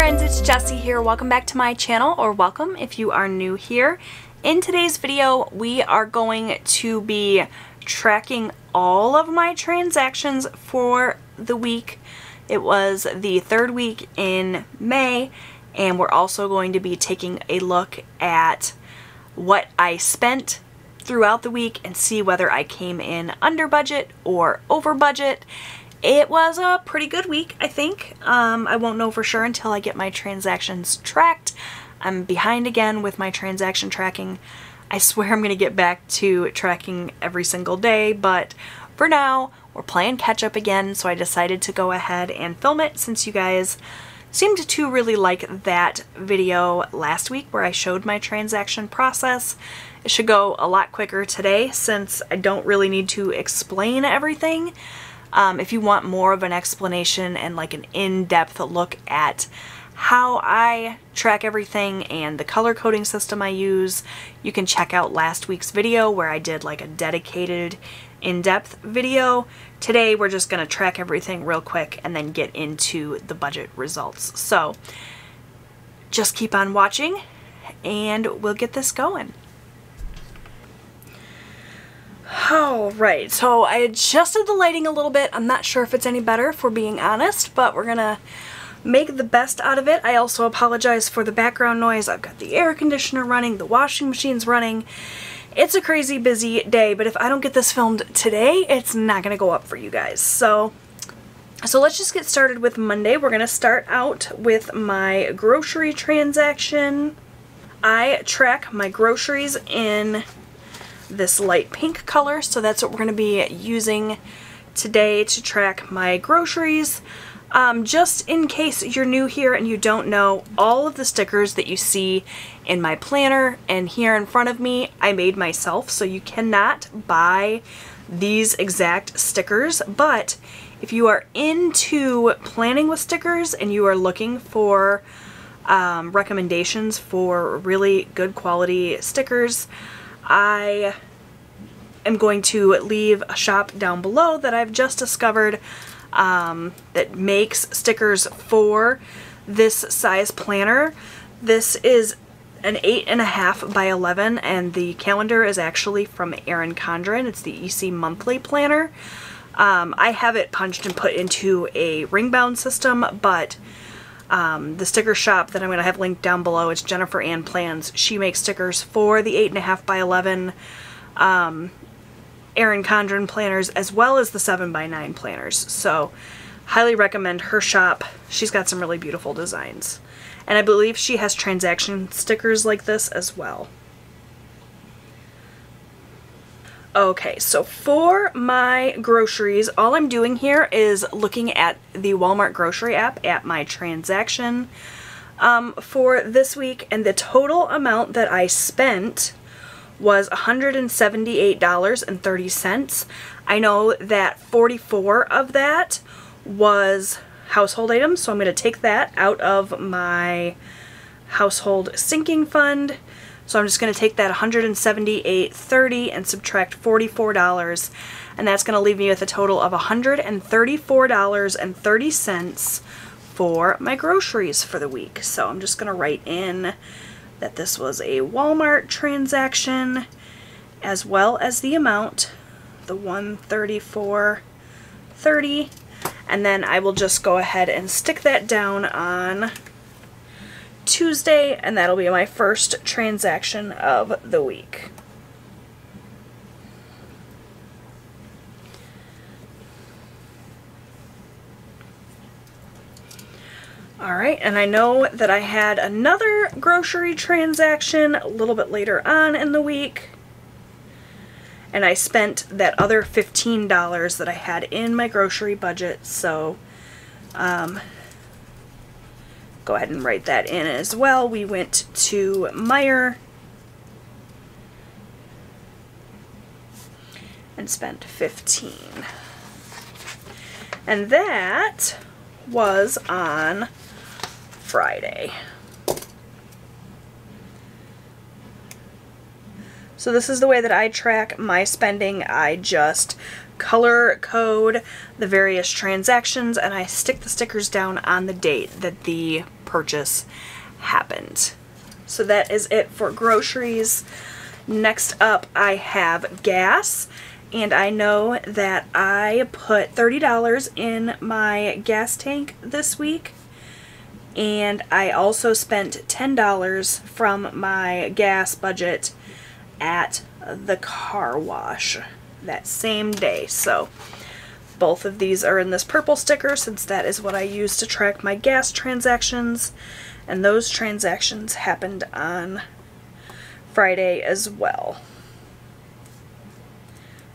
friends, it's Jessie here. Welcome back to my channel, or welcome if you are new here. In today's video, we are going to be tracking all of my transactions for the week. It was the third week in May, and we're also going to be taking a look at what I spent throughout the week and see whether I came in under budget or over budget. It was a pretty good week, I think. I won't know for sure until I get my transactions tracked. I'm behind again with my transaction tracking. I swear I'm going to get back to tracking every single day, but for now, we're playing catch up again, so I decided to go ahead and film it since you guys seemed to really like that video last week where I showed my transaction process. It should go a lot quicker today since I don't really need to explain everything. If you want more of an explanation and like an in-depth look at how I track everything and the color coding system I use, you can check out last week's video where I did like a dedicated in-depth video. Today we're just going to track everything real quick and then get into the budget results. So just keep on watching and we'll get this going. Alright, so I adjusted the lighting a little bit. I'm not sure if it's any better, if we're being honest, but we're gonna make the best out of it. I also apologize for the background noise. I've got the air conditioner running, the washing machine's running. It's a crazy busy day, but if I don't get this filmed today, it's not gonna go up for you guys. So let's just get started with Monday. We're gonna start out with my grocery transaction. I track my groceries in this light pink color, so that's what we're going to be using today to track my groceries. Just in case you're new here and you don't know, all of the stickers that you see in my planner and here in front of me, I made myself, so you cannot buy these exact stickers. But if you are into planning with stickers and you are looking for recommendations for really good quality stickers, I am going to leave a shop down below that I've just discovered that makes stickers for this size planner. This is an 8.5 by 11 and the calendar is actually from Erin Condren. It's the EC monthly planner. I have it punched and put into a ring bound system, but the sticker shop that I'm going to have linked down below, it's Jennifer Ann Plans. She makes stickers for the 8.5 by 11 Erin Condren planners as well as the 7 by 9 planners. So highly recommend her shop. She's got some really beautiful designs. And I believe she has transaction stickers like this as well. Okay, so for my groceries, all I'm doing here is looking at the Walmart grocery app at my transaction for this week, and the total amount that I spent was $178.30. I know that 44 of that was household items, so I'm going to take that out of my household sinking fund. So I'm just going to take that $178.30 and subtract $44, and that's going to leave me with a total of $134.30 for my groceries for the week. So I'm just going to write in that this was a Walmart transaction as well as the amount, the $134.30, and then I will just go ahead and stick that down on Tuesday, and that'll be my first transaction of the week. Alright, and I know that I had another grocery transaction a little bit later on in the week, and I spent that other $15 that I had in my grocery budget, so go ahead and write that in as well. We went to Meijer and spent $15. And that was on Friday. So this is the way that I track my spending. I just color code the various transactions, and I stick the stickers down on the date that the purchase happened. So that is it for groceries. Next up, I have gas, and I know that I put $30 in my gas tank this week, and I also spent $10 from my gas budget at the car wash that same day. So both of these are in this purple sticker, since that is what I use to track my gas transactions, and those transactions happened on Friday as well.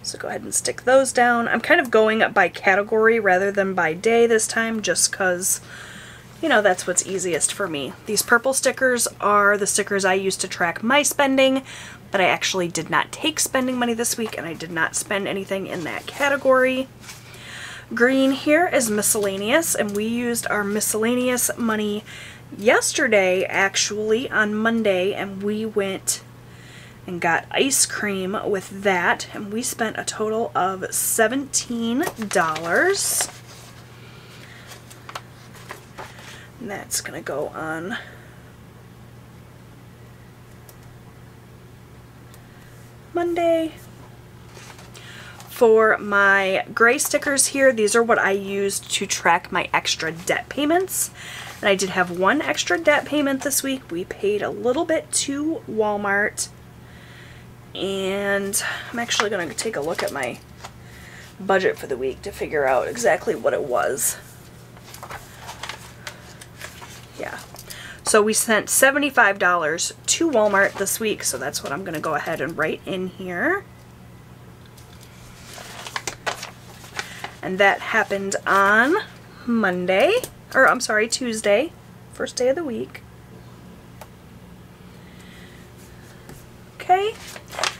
So go ahead and stick those down. I'm kind of going by category rather than by day this time, just because, you know, that's what's easiest for me. These purple stickers are the stickers I use to track my spending, but I actually did not take spending money this week, and I did not spend anything in that category. Green here is miscellaneous, and we used our miscellaneous money yesterday, actually, on Monday, and we went and got ice cream with that, and we spent a total of $17. And that's gonna go on Monday. For my gray stickers here, these are what I used to track my extra debt payments. And I did have one extra debt payment this week. We paid a little bit to Walmart. And I'm actually going to take a look at my budget for the week to figure out exactly what it was. Yeah. So we sent $75 to Walmart this week, so that's what I'm going to go ahead and write in here. And that happened on Monday, or I'm sorry, Tuesday, first day of the week. Okay,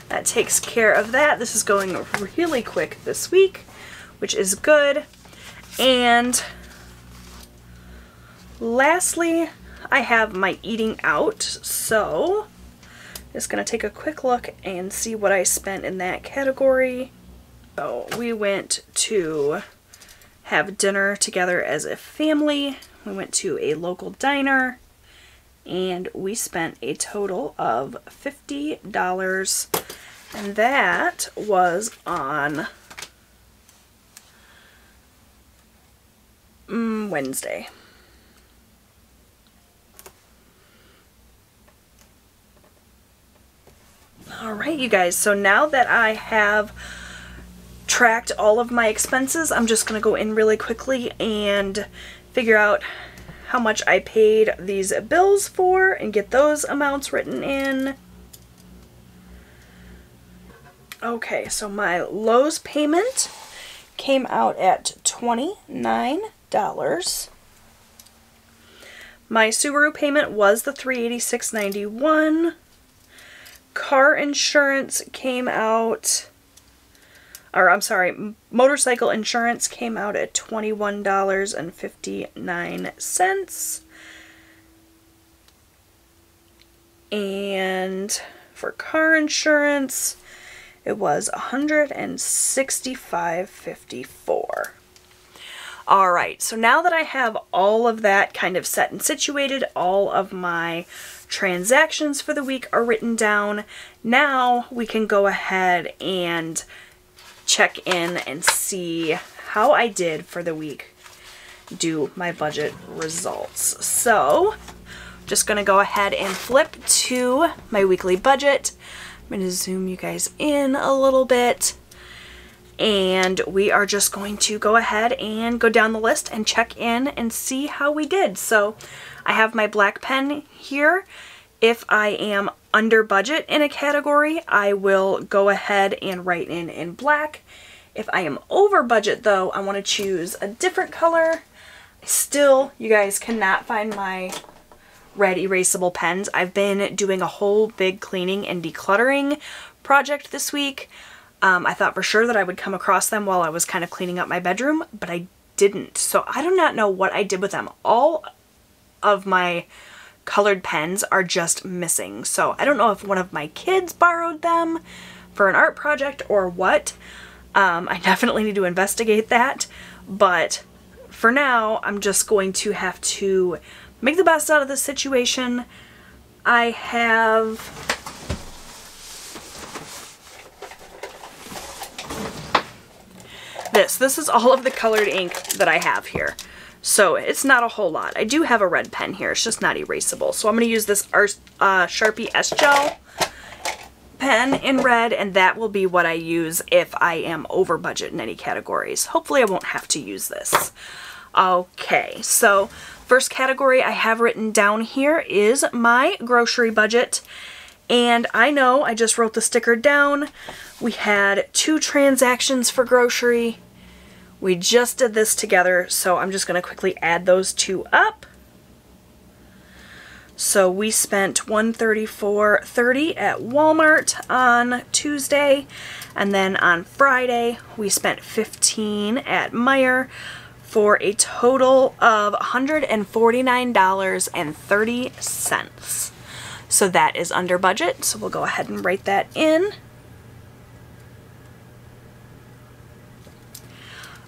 that takes care of that. This is going really quick this week, which is good. And lastly, I have my eating out, so just gonna take a quick look and see what I spent in that category. So we went to have dinner together as a family. We went to a local diner, and we spent a total of $50, and that was on Wednesday. Alright, you guys, so now that I have tracked all of my expenses, I'm just going to go in really quickly and figure out how much I paid these bills for and get those amounts written in. Okay, so my Lowe's payment came out at $29. My Subaru payment was the $386.91. Car insurance came out, or I'm sorry, motorcycle insurance came out at $21.59. And for car insurance, it was $165.54. Alright, so now that I have all of that kind of set and situated, all of my transactions for the week are written down, now we can go ahead and check in and see how I did for the week, do my budget results. So, just going to go ahead and flip to my weekly budget. I'm going to zoom you guys in a little bit. And we are just going to go ahead and go down the list and check in and see how we did. So I have my black pen here. If I am under budget in a category, I will go ahead and write in black. If I am over budget though, I want to choose a different color. Still, you guys cannot find my red erasable pens. I've been doing a whole big cleaning and decluttering project this week. I thought for sure that I would come across them while I was kind of cleaning up my bedroom, but I didn't. So I do not know what I did with them. All of my colored pens are just missing. So I don't know if one of my kids borrowed them for an art project or what. I definitely need to investigate that, but for now, I'm just going to have to make the best out of this situation. I have this is all of the colored ink that I have here. So it's not a whole lot. I do have a red pen here, it's just not erasable. So I'm going to use this Sharpie S-Gel pen in red, and that will be what I use if I am over budget in any categories. Hopefully I won't have to use this. Okay, so first category I have written down here is my grocery budget. And I know I just wrote the sticker down. We had 2 transactions for grocery. We just did this together, so I'm just going to quickly add those 2 up. So we spent $134.30 at Walmart on Tuesday, and then on Friday we spent $15 at Meijer for a total of $149.30. So that is under budget, so we'll go ahead and write that in.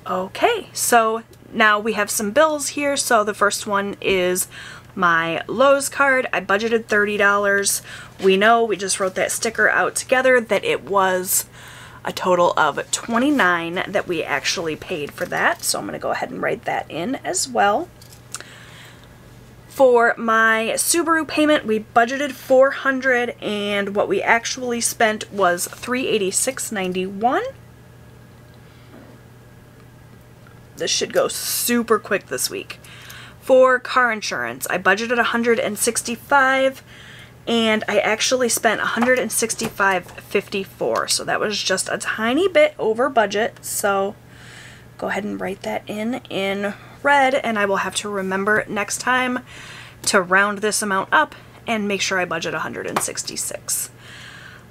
Okay, so now we have some bills here. So the first one is my Lowe's card. I budgeted $30. We know, we just wrote that sticker out together, that it was a total of $29 that we actually paid for that. So I'm going to go ahead and write that in as well. For my Subaru payment, we budgeted $400, and what we actually spent was $386.91. This should go super quick this week. For car insurance, I budgeted $165, and I actually spent $165.54. So that was just a tiny bit over budget. So go ahead and write that in red, and I will have to remember next time to round this amount up and make sure I budget $166.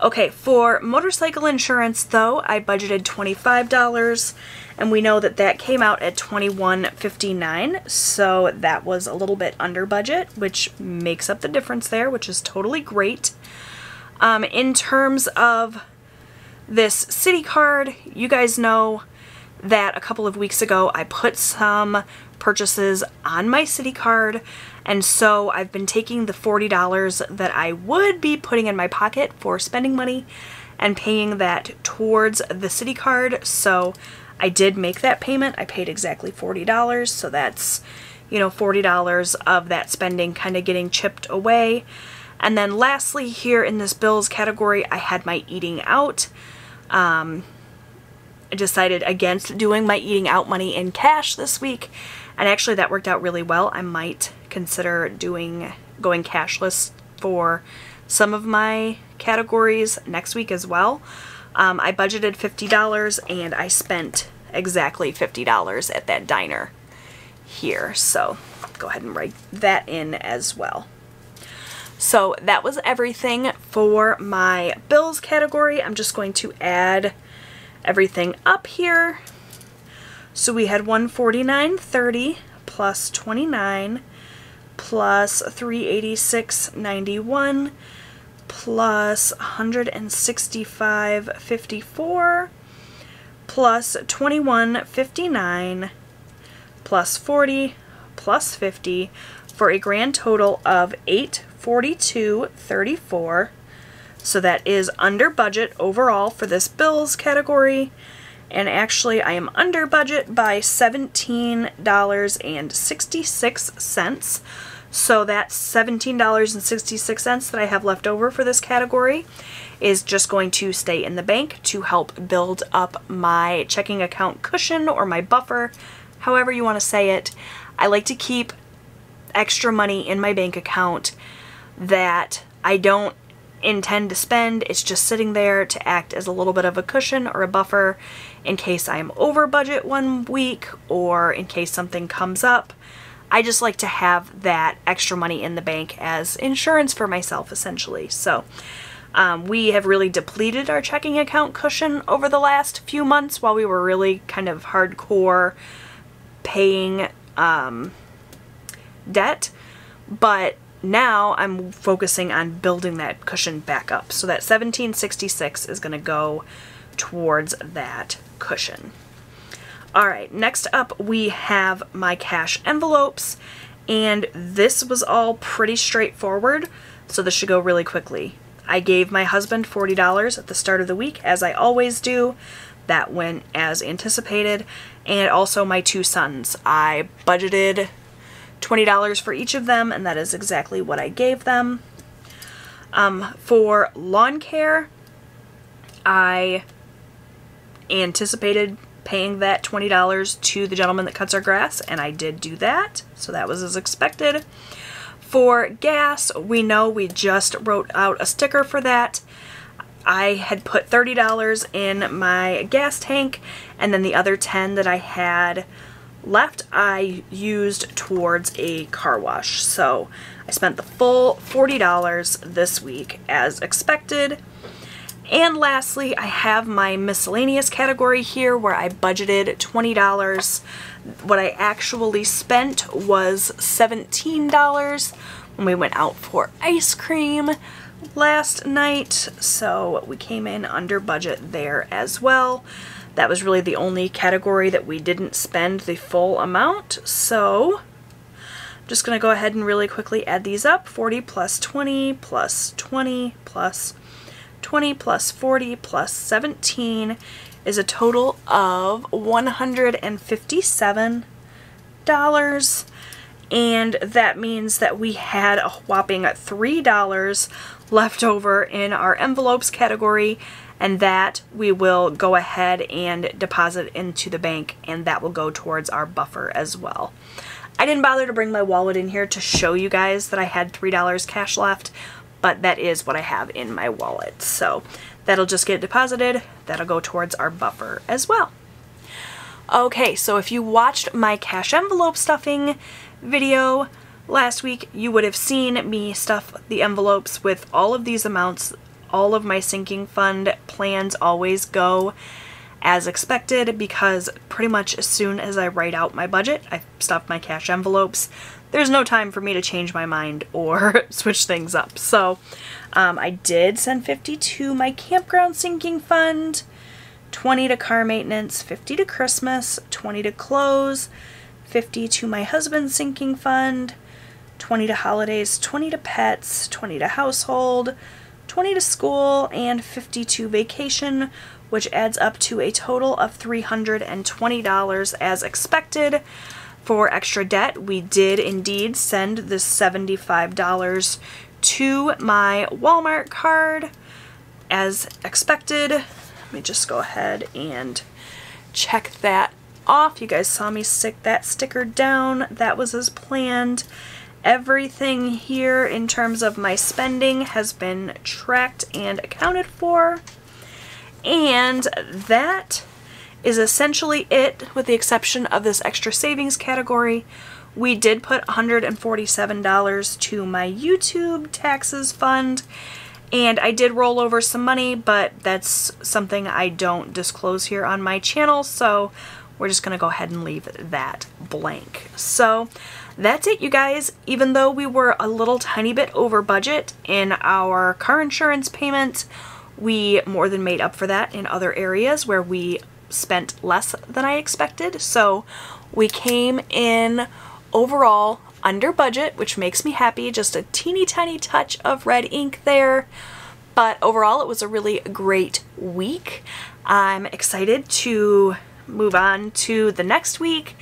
Okay, for motorcycle insurance though, I budgeted $25, and we know that that came out at $21.59, so that was a little bit under budget, which makes up the difference there, which is totally great. In terms of this city card, you guys know that a couple of weeks ago I put some purchases on my city card, and so I've been taking the $40 that I would be putting in my pocket for spending money and paying that towards the city card. So I did make that payment. I paid exactly $40, so that's, you know, $40 of that spending kind of getting chipped away. And then lastly, here in this bills category, I had my eating out. I decided against doing my eating out money in cash this week, and actually that worked out really well. I might consider going cashless for some of my categories next week as well. I budgeted $50, and I spent exactly $50 at that diner here, so go ahead and write that in as well. So that was everything for my bills category. I'm just going to add everything up here. So we had $149.30 plus $29 plus $386.91 plus $165.54 plus $21.59 plus $40 plus $50 for a grand total of $842.34. So that is under budget overall for this bills category. And actually I am under budget by $17.66. So that $17.66 that I have left over for this category is just going to stay in the bank to help build up my checking account cushion or my buffer, however you want to say it. I like to keep extra money in my bank account that I don't intend to spend. It's just sitting there to act as a little bit of a cushion or a buffer in case I'm over budget one week or in case something comes up. I just like to have that extra money in the bank as insurance for myself, essentially. So we have really depleted our checking account cushion over the last few months while we were really kind of hardcore paying debt. But now I'm focusing on building that cushion back up. So that $17.66 is going to go towards that cushion. Alright, next up we have my cash envelopes, and this was all pretty straightforward, so this should go really quickly. I gave my husband $40 at the start of the week, as I always do. That went as anticipated, and also my two sons. I budgeted $20 for each of them, and that is exactly what I gave them. For lawn care, I anticipated paying that $20 to the gentleman that cuts our grass, and I did do that, so that was as expected. For gas, we know we just wrote out a sticker for that. I had put $30 in my gas tank, and then the other $10 that I had left I used towards a car wash. So I spent the full $40 this week as expected. And lastly, I have my miscellaneous category here where I budgeted $20. What I actually spent was $17 when we went out for ice cream last night, so we came in under budget there as well. That was really the only category that we didn't spend the full amount, so I'm just going to go ahead and really quickly add these up. 40 plus 20 plus 20 plus 20 plus 40 plus 17 is a total of $157, and that means that we had a whopping $3 left over in our envelopes category, and that we will go ahead and deposit into the bank, and that will go towards our buffer as well. I didn't bother to bring my wallet in here to show you guys that I had $3 cash left, but that is what I have in my wallet. So that'll just get deposited. That'll go towards our buffer as well. Okay, so if you watched my cash envelope stuffing video last week, you would have seen me stuff the envelopes with all of these amounts. All of my sinking fund plans always go as expected, because pretty much as soon as I write out my budget, I stuff my cash envelopes. There's no time for me to change my mind or switch things up. So I did send $50 to my campground sinking fund, $20 to car maintenance, $50 to Christmas, $20 to clothes, $50 to my husband's sinking fund, $20 to holidays, $20 to pets, $20 to household, $20 to school, and $50 to vacation, which adds up to a total of $320 as expected. For extra debt, we did indeed send this $75 to my Walmart card as expected. Let me just go ahead and check that off. You guys saw me stick that sticker down. That was as planned. Everything here in terms of my spending has been tracked and accounted for. And that is essentially it, with the exception of this extra savings category. We did put $147 to my YouTube taxes fund, and I did roll over some money, but that's something I don't disclose here on my channel, so we're just going to go ahead and leave that blank. So that's it, you guys. Even though we were a little tiny bit over budget in our car insurance payment, we more than made up for that in other areas where we spent less than I expected. So we came in overall under budget, which makes me happy. Just a teeny tiny touch of red ink there, but overall it was a really great week. I'm excited to move on to the next week.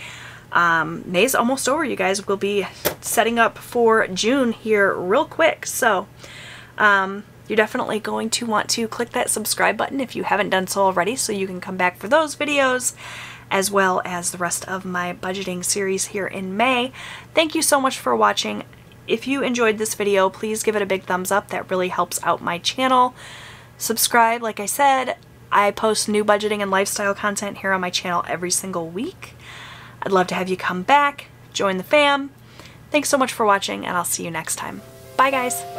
May's almost over, you guys. We'll be setting up for June here real quick, so you're definitely going to want to click that subscribe button if you haven't done so already, so you can come back for those videos, as well as the rest of my budgeting series here in May. Thank you so much for watching. If you enjoyed this video, please give it a big thumbs up. That really helps out my channel. Subscribe, like I said. I post new budgeting and lifestyle content here on my channel every single week. I'd love to have you come back, join the fam. Thanks so much for watching, and I'll see you next time. Bye, guys.